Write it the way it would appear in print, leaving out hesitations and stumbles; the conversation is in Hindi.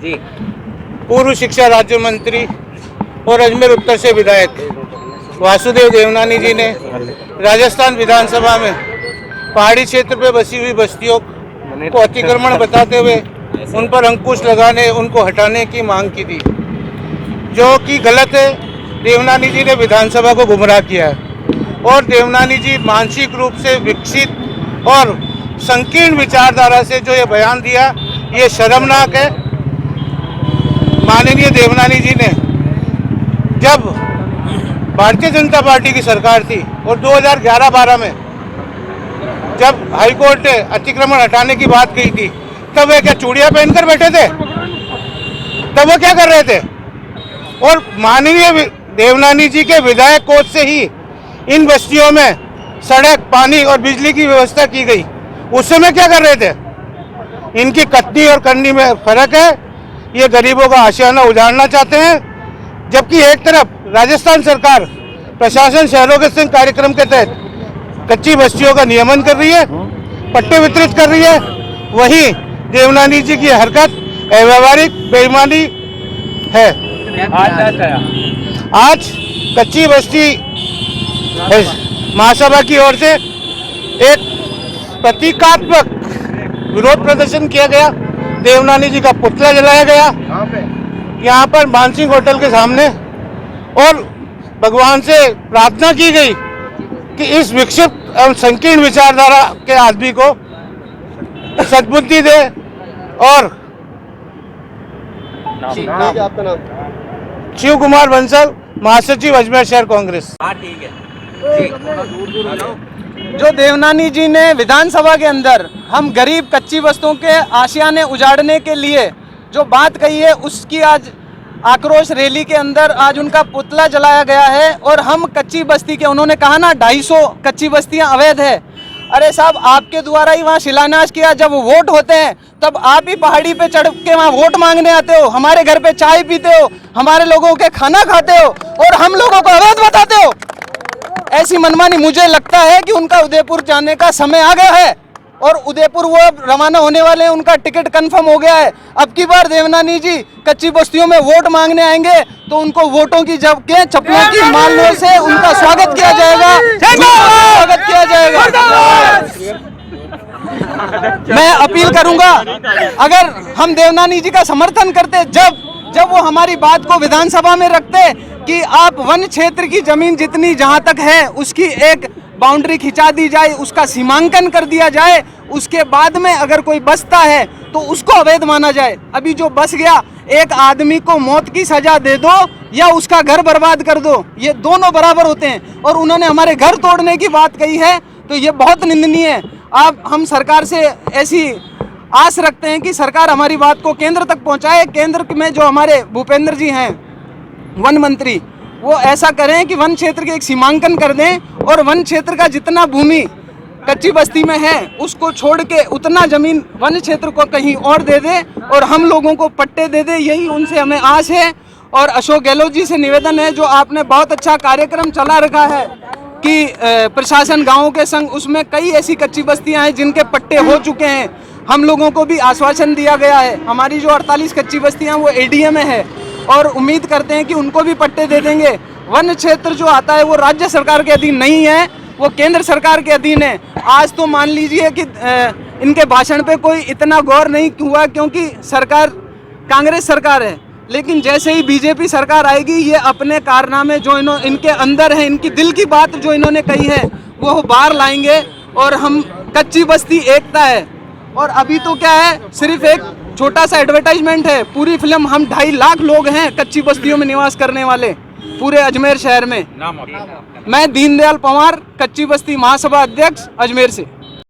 जी। पूर्व शिक्षा राज्य मंत्री और अजमेर उत्तर से विधायक वासुदेव देवनानी जी ने राजस्थान विधानसभा में पहाड़ी क्षेत्र पे बसी हुई बस्तियों को अतिक्रमण बताते हुए उन पर अंकुश लगाने, उनको हटाने की मांग की थी, जो कि गलत है। देवनानी जी ने विधानसभा को गुमराह किया है और देवनानी जी मानसिक रूप से विकसित और संकीर्ण विचारधारा से जो ये बयान दिया, ये शर्मनाक है। माननीय देवनानी जी ने जब भारतीय जनता पार्टी की सरकार थी और 2011-12 में जब हाईकोर्ट ने अतिक्रमण हटाने की बात कही थी, तब वे क्या चूड़ियां पहनकर बैठे थे? तब वो क्या कर रहे थे? और माननीय देवनानी जी के विधायक कोष से ही इन बस्तियों में सड़क, पानी और बिजली की व्यवस्था की गई। उस समय क्या कर रहे थे? इनकी कथनी और करनी में फर्क है। ये गरीबों का आशियाना उजाड़ना चाहते हैं, जबकि एक तरफ राजस्थान सरकार प्रशासन शहरों के संग कार्यक्रम के तहत कच्ची बस्तियों का नियमन कर रही है, पट्टे वितरित कर रही है, वहीं देवनानी जी की हरकत अव्यावहारिक बेईमानी है। आज कच्ची बस्ती महासभा की ओर से एक प्रतीकात्मक विरोध प्रदर्शन किया गया। देवनानी जी का पुतला जलाया गया यहाँ पर मानसिंह होटल के सामने, और भगवान से प्रार्थना की गई कि इस विकसित एवं संकीर्ण विचारधारा के आदमी को सद्बुद्धि दे। और आपका नाम? शिव कुमार बंसल, महासचिव अजमेर शहर कांग्रेस। हाँ ठीक है। जो देवनानी जी ने विधानसभा के अंदर हम गरीब कच्ची बस्तियों के आशियाने उजाड़ने के लिए जो बात कही है, उसकी आज आक्रोश रैली के अंदर आज उनका पुतला जलाया गया है। और हम कच्ची बस्ती के, उन्होंने कहा ना 250 कच्ची बस्तियां अवैध है। अरे साहब, आपके द्वारा ही वहाँ शिलान्यास किया। जब वोट होते हैं तब आप ही पहाड़ी पे चढ़ के वहाँ वोट मांगने आते हो, हमारे घर पे चाय पीते हो, हमारे लोगों के खाना खाते हो और हम लोगों को अवैध बताते हो। ऐसी मनमानी, मुझे लगता है कि उनका उदयपुर जाने का समय आ गया है और उदयपुर वो रवाना होने वाले हैं, उनका टिकट कंफर्म हो गया है। अब की बार देवनानी जी कच्ची बस्तियों में वोट मांगने आएंगे तो उनको वोटों की जब के चप्पलों की मालों से उनका स्वागत किया जाएगा, स्वागत किया जाएगा। मैं अपील करूंगा, अगर हम देवनानी जी का समर्थन करते, जब वो हमारी बात को विधानसभा में रखते कि आप वन क्षेत्र की जमीन जितनी जहां तक है उसकी एक बाउंड्री खिंचा दी जाए, उसका सीमांकन कर दिया जाए, उसके बाद में अगर कोई बसता है तो उसको अवैध माना जाए। अभी जो बस गया, एक आदमी को मौत की सजा दे दो या उसका घर बर्बाद कर दो, ये दोनों बराबर होते हैं। और उन्होंने हमारे घर तोड़ने की बात कही है तो ये बहुत निंदनीय है। हम सरकार से ऐसी आस रखते हैं कि सरकार हमारी बात को केंद्र तक पहुंचाए। केंद्र में जो हमारे भूपेंद्र जी हैं वन मंत्री, वो ऐसा करें कि वन क्षेत्र के एक सीमांकन कर दें और वन क्षेत्र का जितना भूमि कच्ची बस्ती में है उसको छोड़ के उतना जमीन वन क्षेत्र को कहीं और दे दे और हम लोगों को पट्टे दे दे। यही उनसे हमें आस है। और अशोक गहलोत जी से निवेदन है, जो आपने बहुत अच्छा कार्यक्रम चला रखा है कि प्रशासन गाँवों के संग, उसमें कई ऐसी कच्ची बस्तियाँ हैं जिनके पट्टे हो चुके हैं। हम लोगों को भी आश्वासन दिया गया है। हमारी जो 48 कच्ची बस्तियाँ वो एडीए में है और उम्मीद करते हैं कि उनको भी पट्टे दे देंगे। वन क्षेत्र जो आता है वो राज्य सरकार के अधीन नहीं है, वो केंद्र सरकार के अधीन है। आज तो मान लीजिए कि इनके भाषण पे कोई इतना गौर नहीं हुआ क्योंकि सरकार कांग्रेस सरकार है, लेकिन जैसे ही बीजेपी सरकार आएगी, ये अपने कारनामे जो इनके अंदर है, इनकी दिल की बात जो इन्होंने कही है वो बाहर लाएंगे। और हम कच्ची बस्ती एकता है, और अभी तो क्या है, सिर्फ एक छोटा सा एडवर्टाइजमेंट है। पूरी फिल्म हम 2.5 लाख लोग हैं कच्ची बस्तियों में निवास करने वाले पूरे अजमेर शहर में। मैं दीनदयाल पंवार, कच्ची बस्ती महासभा अध्यक्ष, अजमेर से।